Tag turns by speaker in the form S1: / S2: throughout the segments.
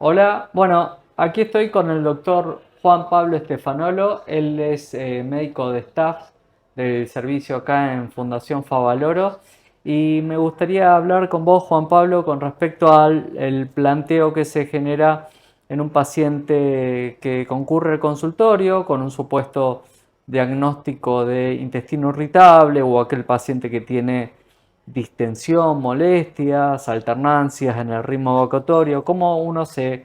S1: Hola, bueno, aquí estoy con el doctor Juan Pablo Estefanolo. Él es médico de staff del servicio acá en Fundación Favaloro. Y me gustaría hablar con vos, Juan Pablo, con respecto al el planteo que se genera en un paciente que concurre al consultorio con un supuesto diagnóstico de intestino irritable o aquel paciente que tiene distensión, molestias, alternancias en el ritmo evocatorio. ¿Cómo uno se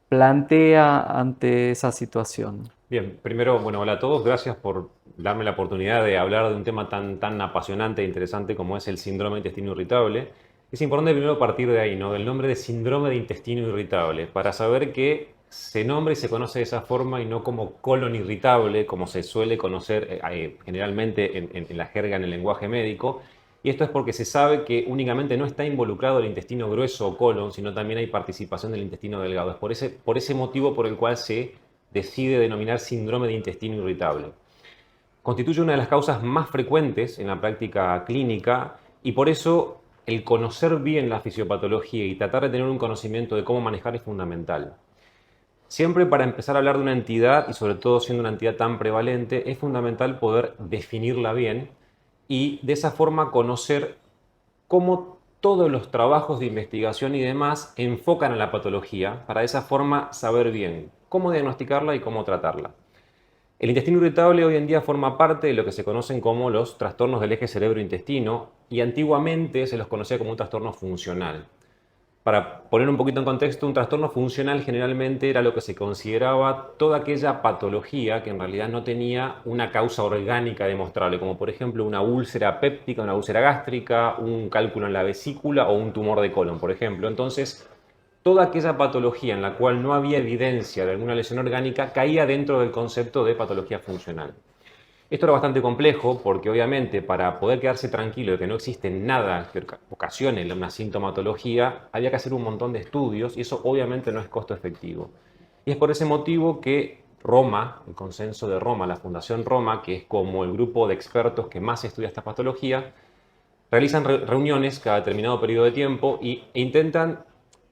S1: plantea ante esa situación?
S2: Bien, primero, bueno, hola a todos, gracias por darme la oportunidad de hablar de un tema tan apasionante e interesante como es el síndrome de intestino irritable. Es importante primero partir de ahí, ¿no? Del nombre de síndrome de intestino irritable, para saber que se nombra y se conoce de esa forma y no como colon irritable, como se suele conocer generalmente en la jerga, en el lenguaje médico. Y esto es porque se sabe que únicamente no está involucrado el intestino grueso o colon, sino también hay participación del intestino delgado. Es por ese motivo por el cual se decide denominar síndrome de intestino irritable. Constituye una de las causas más frecuentes en la práctica clínica y por eso el conocer bien la fisiopatología y tratar de tener un conocimiento de cómo manejar es fundamental. Siempre para empezar a hablar de una entidad, y sobre todo siendo una entidad tan prevalente, es fundamental poder definirla bien y de esa forma conocer cómo todos los trabajos de investigación y demás enfocan a la patología para de esa forma saber bien cómo diagnosticarla y cómo tratarla. El intestino irritable hoy en día forma parte de lo que se conocen como los trastornos del eje cerebro-intestino y antiguamente se los conocía como un trastorno funcional. Para poner un poquito en contexto, un trastorno funcional generalmente era lo que se consideraba toda aquella patología que en realidad no tenía una causa orgánica demostrable, como por ejemplo una úlcera péptica, una úlcera gástrica, un cálculo en la vesícula o un tumor de colon, por ejemplo. Entonces, toda aquella patología en la cual no había evidencia de alguna lesión orgánica caía dentro del concepto de patología funcional. Esto era bastante complejo porque obviamente para poder quedarse tranquilo de que no existe nada que ocasione una sintomatología, había que hacer un montón de estudios y eso obviamente no es costo efectivo. Y es por ese motivo que Roma, el consenso de Roma, la Fundación Roma, que es como el grupo de expertos que más estudia esta patología, realizan reuniones cada determinado periodo de tiempo e intentan,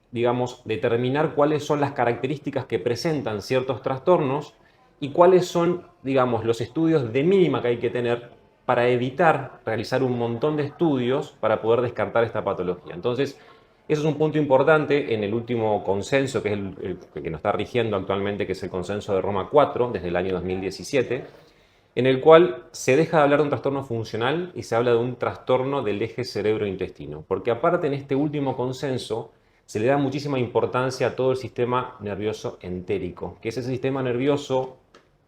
S2: digamos, determinar cuáles son las características que presentan ciertos trastornos y cuáles son, digamos, los estudios de mínima que hay que tener para evitar realizar un montón de estudios para poder descartar esta patología. Entonces, eso es un punto importante en el último consenso, que es el que nos está rigiendo actualmente, que es el consenso de Roma 4, desde el año 2017, en el cual se deja de hablar de un trastorno funcional y se habla de un trastorno del eje cerebro-intestino. Porque aparte en este último consenso se le da muchísima importancia a todo el sistema nervioso entérico, que es ese sistema nervioso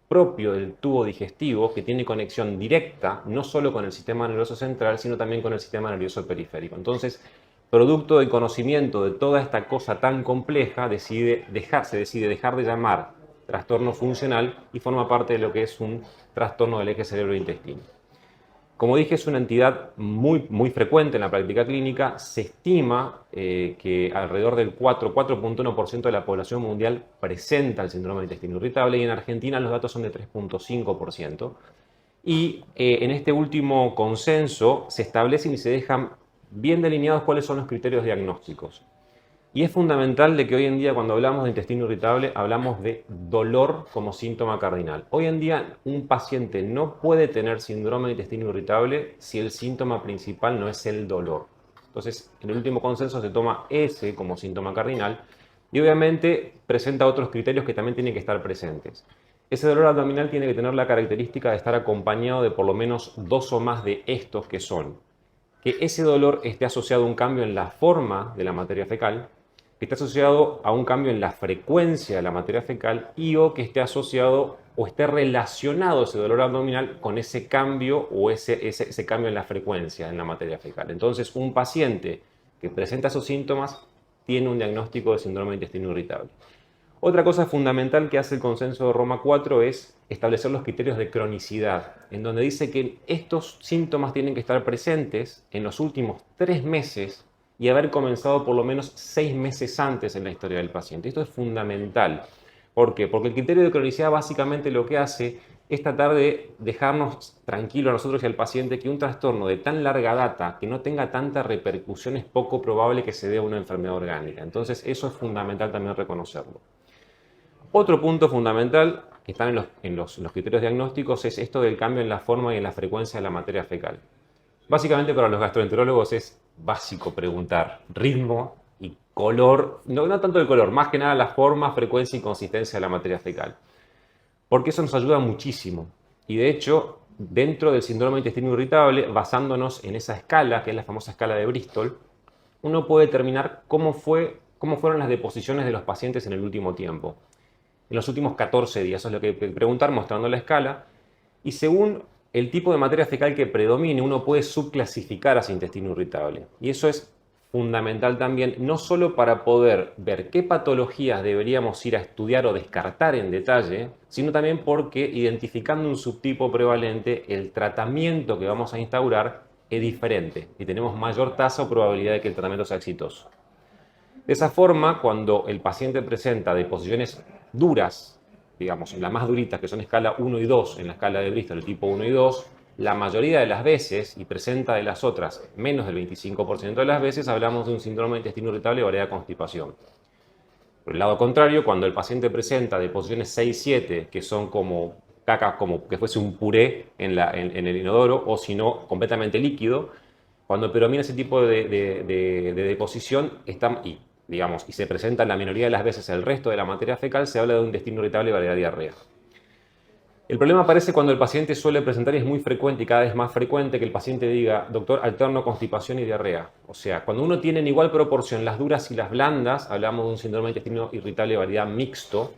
S2: propio del tubo digestivo que tiene conexión directa no solo con el sistema nervioso central, sino también con el sistema nervioso periférico. Entonces, producto del conocimiento de toda esta cosa tan compleja, se decide dejar de llamar trastorno funcional y forma parte de lo que es un trastorno del eje cerebro-intestino. Como dije, es una entidad muy frecuente en la práctica clínica. Se estima que alrededor del 4,1% de la población mundial presenta el síndrome de intestino irritable y en Argentina los datos son de 3,5%. Y en este último consenso se establecen y se dejan bien delineados cuáles son los criterios diagnósticos. Y es fundamental de que hoy en día cuando hablamos de intestino irritable hablamos de dolor como síntoma cardinal. Hoy en día un paciente no puede tener síndrome de intestino irritable si el síntoma principal no es el dolor. Entonces, en el último consenso se toma ese como síntoma cardinal y obviamente presenta otros criterios que también tienen que estar presentes. Ese dolor abdominal tiene que tener la característica de estar acompañado de por lo menos dos o más de estos que son que ese dolor esté asociado a un cambio en la forma de la materia fecal, que esté asociado a un cambio en la frecuencia de la materia fecal y o que esté asociado o esté relacionado ese dolor abdominal con ese cambio o ese cambio en la frecuencia en la materia fecal. Entonces, un paciente que presenta esos síntomas tiene un diagnóstico de síndrome de intestino irritable. Otra cosa fundamental que hace el consenso de Roma 4 es establecer los criterios de cronicidad, en donde dice que estos síntomas tienen que estar presentes en los últimos 3 meses y haber comenzado por lo menos 6 meses antes en la historia del paciente. Esto es fundamental. ¿Por qué? Porque el criterio de cronicidad básicamente lo que hace es tratar de dejarnos tranquilos a nosotros y al paciente que un trastorno de tan larga data, que no tenga tanta repercusión, es poco probable que se dé a una enfermedad orgánica. Entonces eso es fundamental también reconocerlo. Otro punto fundamental que están en los criterios diagnósticos es esto del cambio en la forma y en la frecuencia de la materia fecal. Básicamente para los gastroenterólogos es básico preguntar ritmo y color, no tanto el color, más que nada la forma, frecuencia y consistencia de la materia fecal. Porque eso nos ayuda muchísimo. Y de hecho, dentro del síndrome de intestino irritable, basándonos en esa escala, que es la famosa escala de Bristol, uno puede determinar cómo fueron las deposiciones de los pacientes en el último tiempo. En los últimos 14 días, eso es lo que hay que preguntar mostrando la escala. Y según el tipo de materia fecal que predomine, uno puede subclasificar hacia intestino irritable. Y eso es fundamental también, no solo para poder ver qué patologías deberíamos ir a estudiar o descartar en detalle, sino también porque identificando un subtipo prevalente, el tratamiento que vamos a instaurar es diferente y tenemos mayor tasa o probabilidad de que el tratamiento sea exitoso. De esa forma, cuando el paciente presenta deposiciones duras, digamos, las más duritas, que son escala 1 y 2, en la escala de Bristol, el tipo 1 y 2, la mayoría de las veces, y presenta de las otras menos del 25% de las veces, hablamos de un síndrome de intestino irritable de variedad constipación. Por el lado contrario, cuando el paciente presenta deposiciones 6-7, que son como caca, como que fuese un puré en el inodoro, o si no, completamente líquido, cuando predomina ese tipo de deposición y se presenta en la minoría de las veces el resto de la materia fecal, se habla de un intestino irritable de variedad diarrea. El problema aparece cuando el paciente suele presentar, y es muy frecuente y cada vez más frecuente, que el paciente diga, doctor, alterno constipación y diarrea. O sea, cuando uno tiene en igual proporción las duras y las blandas, hablamos de un síndrome de intestino irritable de variedad mixto.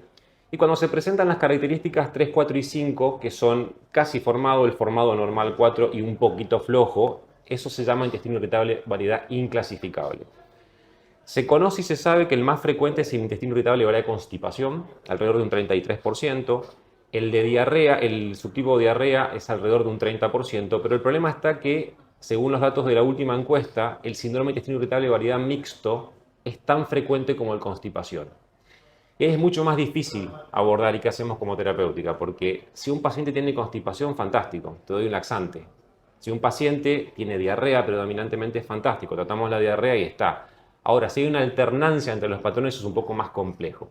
S2: Y cuando se presentan las características 3, 4 y 5, que son casi formado, el formado normal 4 y un poquito flojo, eso se llama intestino irritable variedad inclasificable. Se conoce y se sabe que el más frecuente es el intestino irritable de variedad de constipación, alrededor de un 33%. El de diarrea, el subtipo de diarrea es alrededor de un 30%, pero el problema está que, según los datos de la última encuesta, el síndrome de intestino irritable de variedad mixto es tan frecuente como el constipación. Es mucho más difícil abordar y qué hacemos como terapéutica, porque si un paciente tiene constipación, fantástico, te doy un laxante. Si un paciente tiene diarrea predominantemente, es fantástico, tratamos la diarrea y está. Ahora, si hay una alternancia entre los patrones, es un poco más complejo.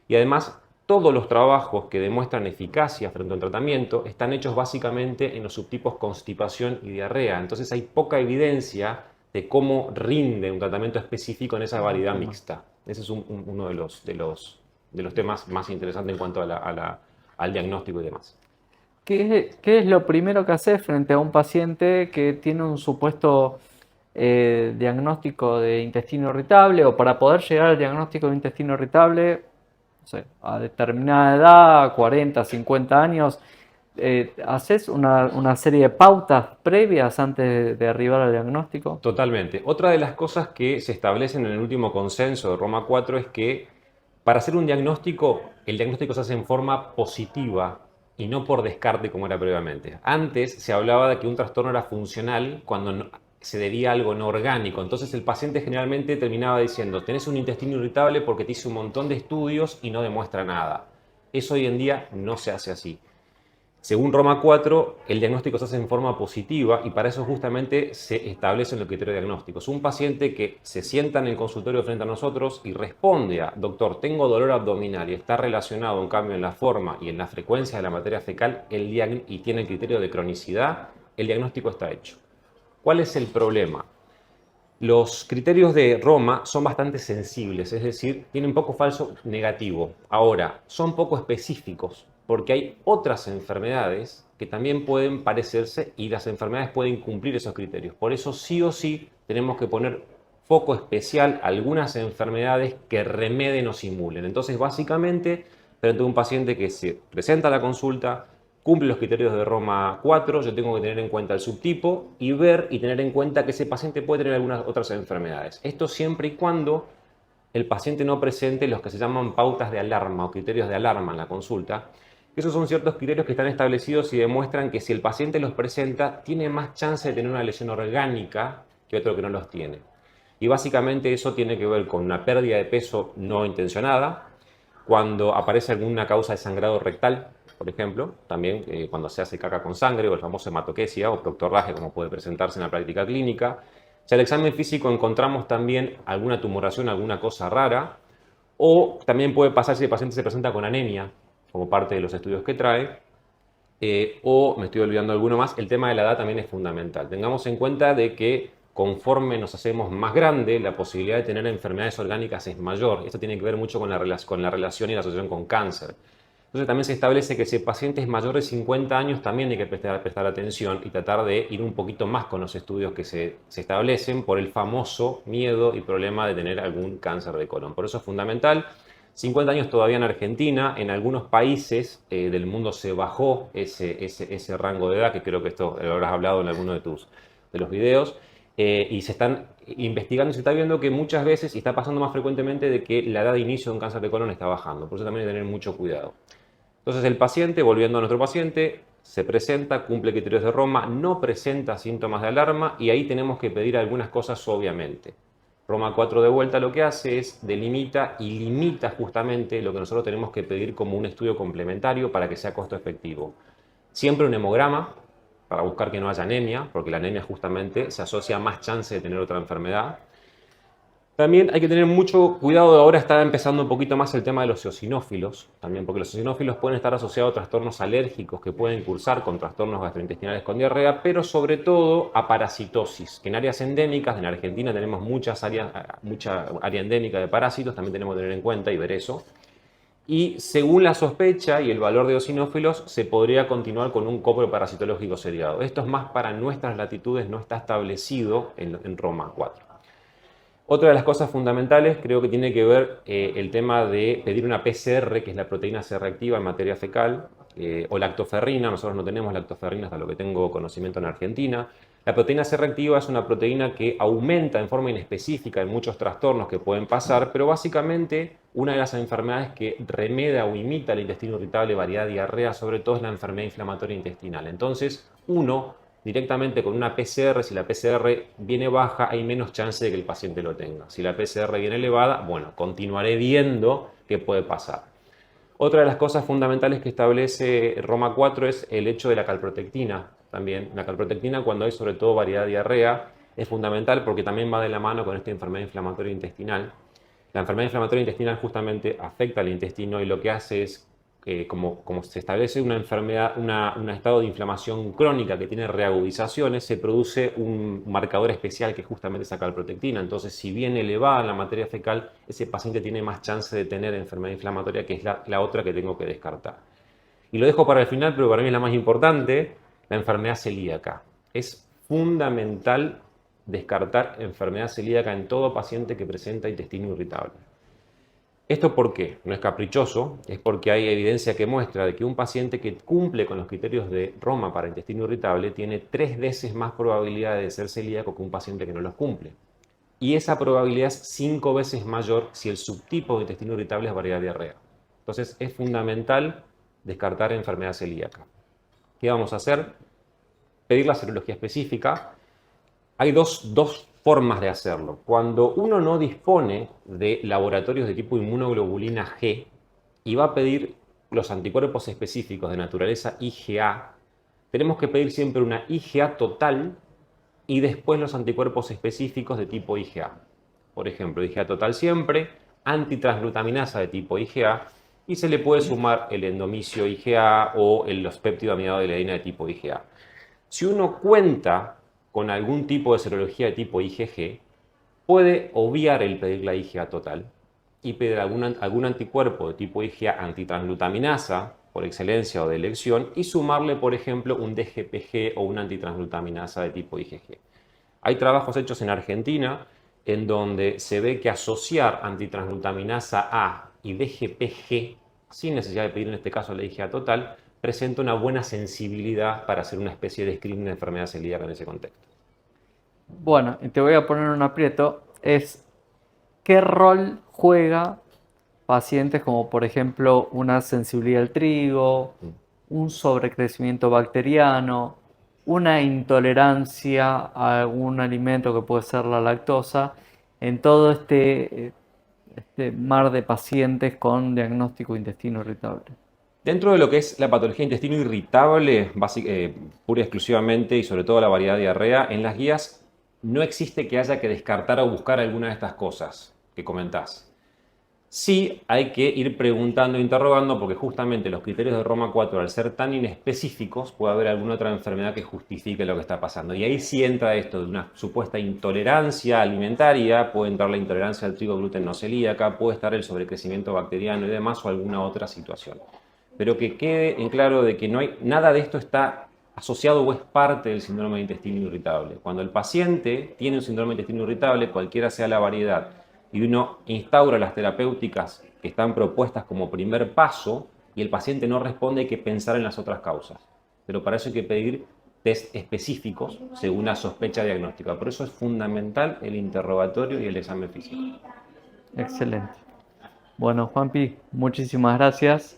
S2: Y además, todos los trabajos que demuestran eficacia frente a un tratamiento están hechos básicamente en los subtipos constipación y diarrea. Entonces hay poca evidencia de cómo rinde un tratamiento específico en esa variedad mixta. Ese es uno de los temas más interesantes en cuanto al diagnóstico y demás.
S1: ¿Qué es lo primero que haces frente a un paciente que tiene un supuesto diagnóstico de intestino irritable, o para poder llegar al diagnóstico de intestino irritable, no sé, a determinada edad, 40, 50 años, haces una serie de pautas previas antes de arribar al diagnóstico?
S2: Totalmente. Otra de las cosas que se establecen en el último consenso de Roma 4 es que para hacer un diagnóstico, el diagnóstico se hace en forma positiva y no por descarte como era previamente. Antes se hablaba de que un trastorno era funcional cuando se debía a algo no orgánico. Entonces el paciente generalmente terminaba diciendo, tenés un intestino irritable porque te hice un montón de estudios y no demuestra nada. Eso hoy en día no se hace así. Según Roma 4, el diagnóstico se hace en forma positiva y para eso justamente se establecen los criterios diagnósticos. Un paciente que se sienta en el consultorio frente a nosotros y responde a, doctor, tengo dolor abdominal y está relacionado a un cambio en la forma y en la frecuencia de la materia fecal y tiene el criterio de cronicidad, el diagnóstico está hecho. ¿Cuál es el problema? Los criterios de Roma son bastante sensibles, es decir, tienen poco falso negativo. Ahora, son poco específicos, porque hay otras enfermedades que también pueden parecerse y las enfermedades pueden cumplir esos criterios. Por eso, sí o sí, tenemos que poner foco especial a algunas enfermedades que remeden o simulen. Entonces, básicamente, frente a un paciente que se presenta a la consulta, cumple los criterios de Roma 4, yo tengo que tener en cuenta el subtipo y ver y tener en cuenta que ese paciente puede tener algunas otras enfermedades. Esto siempre y cuando el paciente no presente los que se llaman pautas de alarma o criterios de alarma en la consulta. Esos son ciertos criterios que están establecidos y demuestran que si el paciente los presenta, tiene más chance de tener una lesión orgánica que otro que no los tiene. Y básicamente eso tiene que ver con una pérdida de peso no intencionada, cuando aparece alguna causa de sangrado rectal, por ejemplo, también cuando se hace caca con sangre o el famoso hematoquesia o proctorragia, como puede presentarse en la práctica clínica. Si al examen físico encontramos también alguna tumoración, alguna cosa rara, o también puede pasar si el paciente se presenta con anemia, como parte de los estudios que trae, o me estoy olvidando alguno más, el tema de la edad también es fundamental. Tengamos en cuenta de que conforme nos hacemos más grande, la posibilidad de tener enfermedades orgánicas es mayor. Esto tiene que ver mucho con la relación y la asociación con cáncer. Entonces también se establece que si el paciente es mayor de 50 años, también hay que prestar atención y tratar de ir un poquito más con los estudios que se establecen por el famoso miedo y problema de tener algún cáncer de colon. Por eso es fundamental. 50 años todavía en Argentina, en algunos países del mundo se bajó ese rango de edad, que creo que esto lo habrás hablado en alguno de los videos, y se están investigando y se está viendo que muchas veces, y está pasando más frecuentemente, de que la edad de inicio de un cáncer de colon está bajando. Por eso también hay que tener mucho cuidado. Entonces el paciente, volviendo a nuestro paciente, se presenta, cumple criterios de Roma, no presenta síntomas de alarma y ahí tenemos que pedir algunas cosas obviamente. Roma 4 de vuelta lo que hace es delimita y limita justamente lo que nosotros tenemos que pedir como un estudio complementario para que sea costo efectivo. Siempre un hemograma para buscar que no haya anemia, porque la anemia justamente se asocia a más chance de tener otra enfermedad. También hay que tener mucho cuidado, ahora está empezando un poquito más el tema de los eosinófilos, también porque los eosinófilos pueden estar asociados a trastornos alérgicos que pueden cursar con trastornos gastrointestinales con diarrea, pero sobre todo a parasitosis, que en áreas endémicas, en Argentina tenemos mucha área endémica de parásitos, también tenemos que tener en cuenta y ver eso. Y según la sospecha y el valor de eosinófilos, se podría continuar con un copro parasitológico seriado. Esto es más para nuestras latitudes, no está establecido en Roma 4. Otra de las cosas fundamentales creo que tiene que ver el tema de pedir una PCR, que es la proteína C reactiva en materia fecal, o lactoferrina. Nosotros no tenemos lactoferrina hasta lo que tengo conocimiento en Argentina. La proteína C reactiva es una proteína que aumenta en forma inespecífica en muchos trastornos que pueden pasar, pero básicamente una de las enfermedades que remedia o imita el intestino irritable, variedad diarrea, sobre todo es la enfermedad inflamatoria intestinal. Entonces, uno directamente con una PCR, si la PCR viene baja, hay menos chance de que el paciente lo tenga. Si la PCR viene elevada, bueno, continuaré viendo qué puede pasar. Otra de las cosas fundamentales que establece Roma 4 es el hecho de la calprotectina. También la calprotectina, cuando hay sobre todo variedad diarrea, es fundamental porque también va de la mano con esta enfermedad inflamatoria intestinal. La enfermedad inflamatoria intestinal justamente afecta al intestino y lo que hace es, como se establece una enfermedad, un estado de inflamación crónica que tiene reagudizaciones, se produce un marcador especial que es justamente esa calprotectina. Entonces, si bien elevada la materia fecal, ese paciente tiene más chance de tener enfermedad inflamatoria, que es la otra que tengo que descartar. Y lo dejo para el final, pero para mí es la más importante, la enfermedad celíaca. Es fundamental descartar enfermedad celíaca en todo paciente que presenta intestino irritable. ¿Esto por qué? No es caprichoso, es porque hay evidencia que muestra de que un paciente que cumple con los criterios de Roma para intestino irritable tiene 3 veces más probabilidad de ser celíaco que un paciente que no los cumple. Y esa probabilidad es 5 veces mayor si el subtipo de intestino irritable es variedad diarrea. Entonces es fundamental descartar enfermedad celíaca. ¿Qué vamos a hacer? Pedir la serología específica. Hay dos formas de hacerlo. Cuando uno no dispone de laboratorios de tipo inmunoglobulina G y va a pedir los anticuerpos específicos de naturaleza IgA, tenemos que pedir siempre una IgA total y después los anticuerpos específicos de tipo IgA. Por ejemplo, IgA total siempre, antitransglutaminasa de tipo IgA y se le puede sumar el endomicio IgA o los péptidoamidoideína de tipo IgA. Si uno cuenta con algún tipo de serología de tipo IgG, puede obviar el pedir la IgA total y pedir algún anticuerpo de tipo IgA antitransglutaminasa, por excelencia o de elección, y sumarle, por ejemplo, un DGPG o una antitransglutaminasa de tipo IgG. Hay trabajos hechos en Argentina en donde se ve que asociar antitransglutaminasa A y DGPG, sin necesidad de pedir en este caso la IgA total, presenta una buena sensibilidad para hacer una especie de screening de enfermedad celíaca en ese contexto.
S1: Bueno, y te voy a poner un aprieto, es qué rol juega pacientes como por ejemplo una sensibilidad al trigo, un sobrecrecimiento bacteriano, una intolerancia a algún alimento que puede ser la lactosa, en todo este mar de pacientes con diagnóstico de intestino irritable.
S2: Dentro de lo que es la patología de intestino irritable, pura y exclusivamente y sobre todo la variedad de diarrea, en las guías no existe que haya que descartar o buscar alguna de estas cosas que comentás. Sí hay que ir preguntando e interrogando porque justamente los criterios de Roma 4, al ser tan inespecíficos, puede haber alguna otra enfermedad que justifique lo que está pasando. Y ahí sí entra esto de una supuesta intolerancia alimentaria, puede entrar la intolerancia al trigo, gluten, no celíaca, puede estar el sobrecrecimiento bacteriano y demás o alguna otra situación. Pero que quede en claro de que no hay, nada de esto está asociado o es parte del síndrome de intestino irritable. Cuando el paciente tiene un síndrome de intestino irritable, cualquiera sea la variedad, y uno instaura las terapéuticas que están propuestas como primer paso y el paciente no responde, hay que pensar en las otras causas. Pero para eso hay que pedir test específicos según la sospecha diagnóstica. Por eso es fundamental el interrogatorio y el examen físico.
S1: Excelente. Bueno, Juanpi, muchísimas gracias.